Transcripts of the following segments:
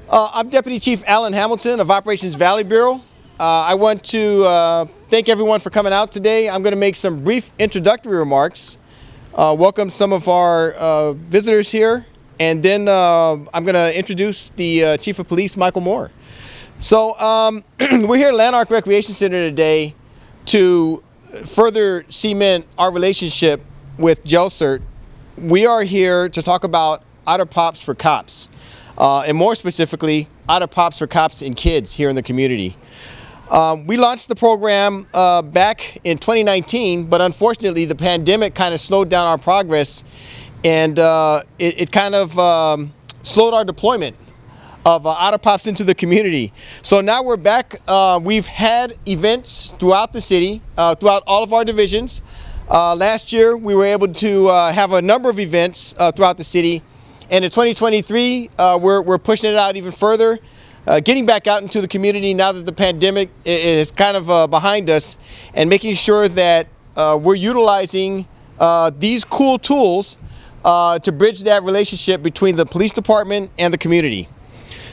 I'm Deputy Chief Alan Hamilton of Operations Valley Bureau. I want to thank everyone for coming out today. I'm going to make some brief introductory remarks, welcome some of our visitors here, and then I'm going to introduce the Chief of Police, Michael Moore. So we're here at Lanark Recreation Center today to further cement our relationship with GELCERT. We are here to talk about Otter Pops for Cops. And more specifically, Otter Pops for Cops and Kids here in the community. We launched the program back in 2019, but unfortunately the pandemic kind of slowed down our progress, and it kind of slowed our deployment of Otter Pops into the community. So now we're back. We've had events throughout the city, throughout all of our divisions. Last year we were able to have a number of events throughout the city. And in 2023, we're pushing it out even further, getting back out into the community now that the pandemic is kind of behind us, and making sure that we're utilizing these cool tools to bridge that relationship between the police department and the community.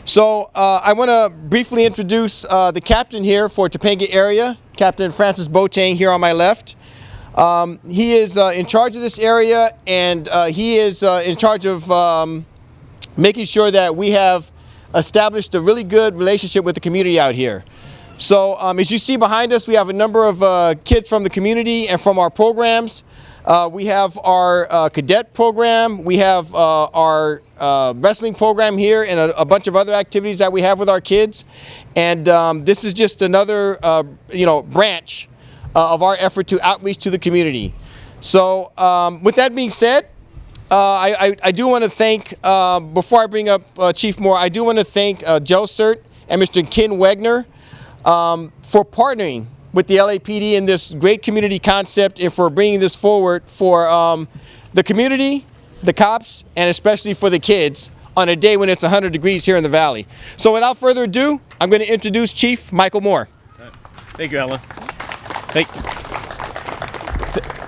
So I want to briefly introduce the captain here for Topanga area, Captain Francis Boateng here on my left. He is in charge of this area, and he is in charge of making sure that we have established a really good relationship with the community out here. So as you see behind us, we have a number of kids from the community and from our programs. We have our cadet program, we have our wrestling program here, and a bunch of other activities that we have with our kids. And this is just another branch of our effort to outreach to the community. So with that being said, I do want to thank, before I bring up Chief Moore, I do want to thank GELCERT and Mr. Ken Wagner for partnering with the LAPD in this great community concept, and for bringing this forward for the community, the cops, and especially for the kids on a day when it's 100 degrees here in the Valley. So without further ado, I'm going to introduce Chief Michael Moore. Thank you, Alan.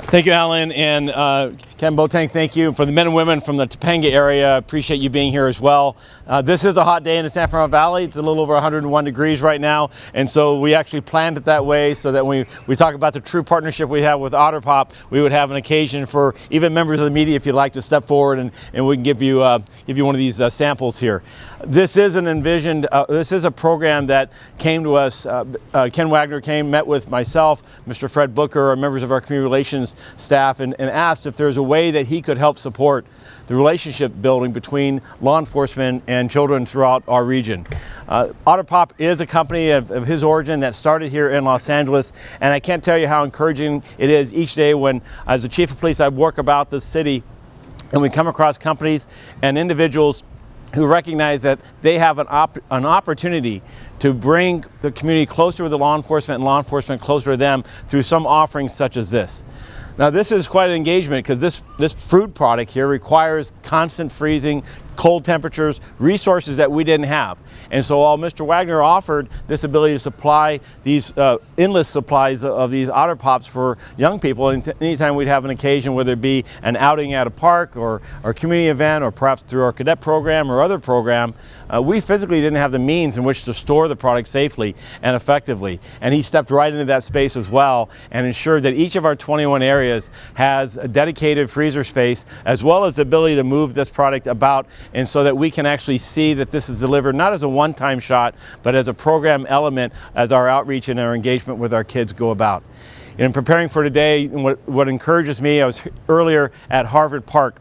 Thank you, Alan, and Ken Boateng, thank you. For the men and women from the Topanga area, appreciate you being here as well. This is a hot day in the San Fernando Valley. It's a little over 101 degrees right now, and so we actually planned it that way so that when we talk about the true partnership we have with Otter Pop, we would have an occasion for even members of the media, if you'd like, to step forward, and we can give you one of these samples here. This is an envisioned, this is a program that came to us. Ken Wagner met with myself, Mr. Fred Booker, our members of our community relations staff, and asked if there's a way that he could help support the relationship building between law enforcement and children throughout our region. Otter Pop is a company of his origin that started here in Los Angeles, and I can't tell you how encouraging it is each day when, as the chief of police, I work about the city, and we come across companies and individuals who recognize that they have an opportunity to bring the community closer with the law enforcement and law enforcement closer to them through some offerings such as this. Now this is quite an engagement, because this fruit product here requires constant freezing, cold temperatures, resources that we didn't have. And so while Mr. Wagner offered this ability to supply these endless supplies of these Otter Pops for young people, and anytime we'd have an occasion, whether it be an outing at a park or a community event, or perhaps through our cadet program or other program, we physically didn't have the means in which to store the product safely and effectively. And he stepped right into that space as well, and ensured that each of our 21 areas has a dedicated freezer space, as well as the ability to move this product about, and so that we can actually see that this is delivered not as a one-time shot, but as a program element as our outreach and our engagement with our kids go about. In preparing for today, what encourages me, I was earlier at Harvard Park,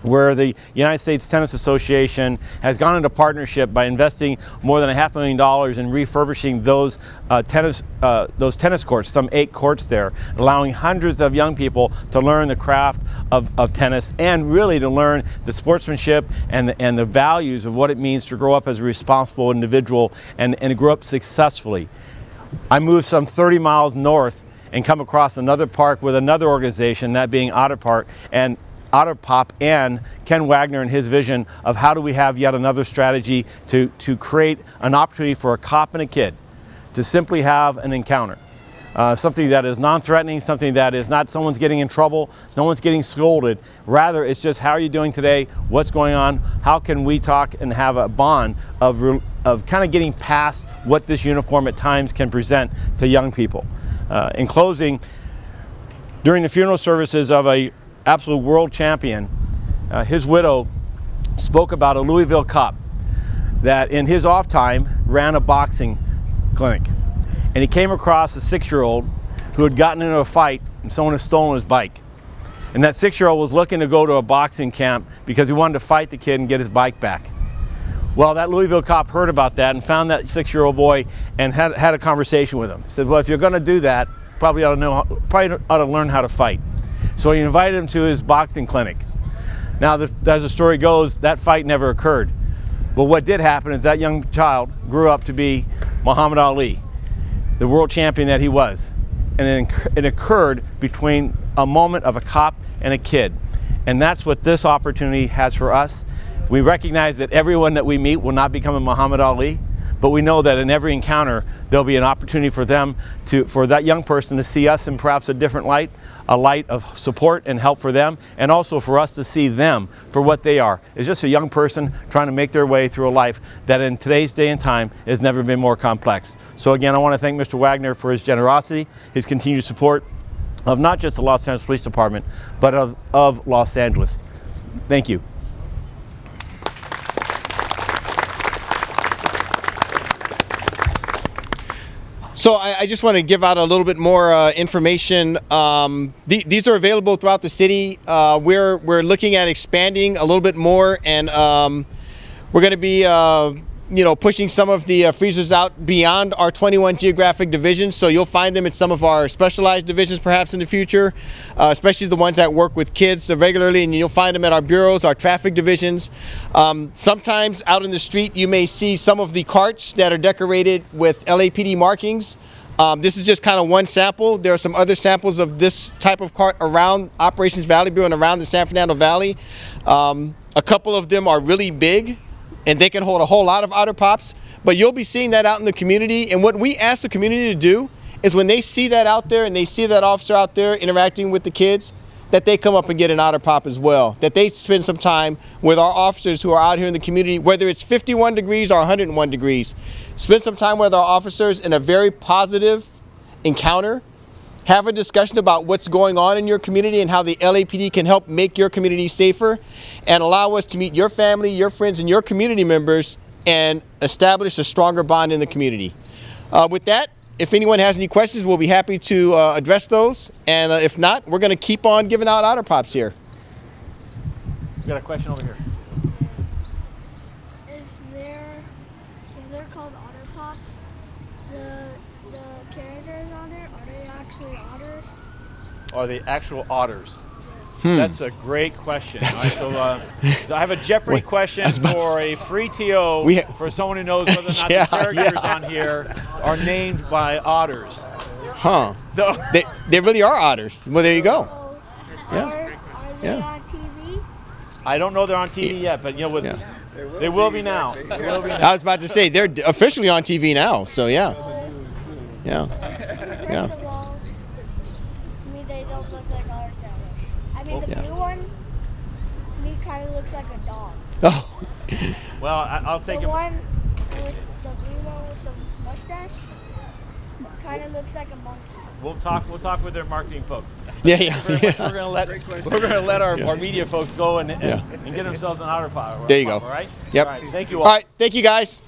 where the United States Tennis Association has gone into partnership by investing more than $500,000 in refurbishing those tennis courts, some 8 courts there, allowing hundreds of young people to learn the craft of tennis, and really to learn the sportsmanship and the values of what it means to grow up as a responsible individual and grow up successfully. I moved some 30 miles north and come across another park with another organization, that being Otter Pop, and Ken Wagner and his vision of how do we have yet another strategy to create an opportunity for a cop and a kid to simply have an encounter. something that is non-threatening, something that is not someone's getting in trouble, no one's getting scolded. Rather, it's just, how are you doing today? What's going on? How can we talk and have a bond of kind of getting past what this uniform at times can present to young people? In closing, during the funeral services of a absolute world champion, his widow spoke about a Louisville cop that in his off time ran a boxing clinic. And he came across a 6-year-old who had gotten into a fight and someone had stolen his bike. And that 6-year-old was looking to go to a boxing camp because he wanted to fight the kid and get his bike back. Well, that Louisville cop heard about that and found that 6-year-old boy and had a conversation with him. He said, well, if you're going to do that, probably ought to learn how to fight. So he invited him to his boxing clinic. Now, as the story goes, that fight never occurred. But what did happen is that young child grew up to be Muhammad Ali, the world champion that he was. And it occurred between a moment of a cop and a kid. And that's what this opportunity has for us. We recognize that everyone that we meet will not become a Muhammad Ali, but we know that in every encounter, there'll be an opportunity for for that young person to see us in perhaps a different light, a light of support and help for them, and also for us to see them for what they are. It's just a young person trying to make their way through a life that in today's day and time has never been more complex. So again, I want to thank Mr. Wagner for his generosity, his continued support of not just the Los Angeles Police Department, but of Los Angeles. Thank you. So I just want to give out a little bit more information. These are available throughout the city. We're looking at expanding a little bit more, and we're going to be pushing some of the freezers out beyond our 21 geographic divisions. So you'll find them in some of our specialized divisions perhaps in the future, especially the ones that work with kids regularly, and you'll find them at our bureaus, our traffic divisions. Sometimes out in the street you may see some of the carts that are decorated with LAPD markings. This is just kind of one sample. There are some other samples of this type of cart around Operations Valley Bureau and around the San Fernando Valley. A couple of them are really big, and they can hold a whole lot of Otter Pops, but you'll be seeing that out in the community. And what we ask the community to do is when they see that out there and they see that officer out there interacting with the kids, that they come up and get an Otter Pop as well, that they spend some time with our officers who are out here in the community, whether it's 51 degrees or 101 degrees. Spend some time with our officers in a very positive encounter. Have a discussion about what's going on in your community and how the LAPD can help make your community safer, and allow us to meet your family, your friends, and your community members and establish a stronger bond in the community. With that, if anyone has any questions, we'll be happy to address those. And if not, we're going to keep on giving out Otter Pops here. We got a question over here. If they're called Otter Pops, the characters on it, are they actually otters? Are they actual otters? That's a great question. All right, so I have a Jeopardy question for a free TO for someone who knows whether or not the characters on here are named by otters. Huh. They really are otters. Well, there you go. Are they on TV? I don't know they're on TV yet, but they will be now. I was about to say, they're officially on TV now, so yeah. First of all, to me they don't look like otters that much. I mean, the blue one, to me, kind of looks like a dog. Oh. Well, I'll take the blue one with the mustache kind of looks like a monkey. We'll talk with their marketing folks. Yeah. We're gonna let our media folks go and get themselves an Otter Pop. There you go. All right. Yep. All right. Thank you all. All right. Thank you guys.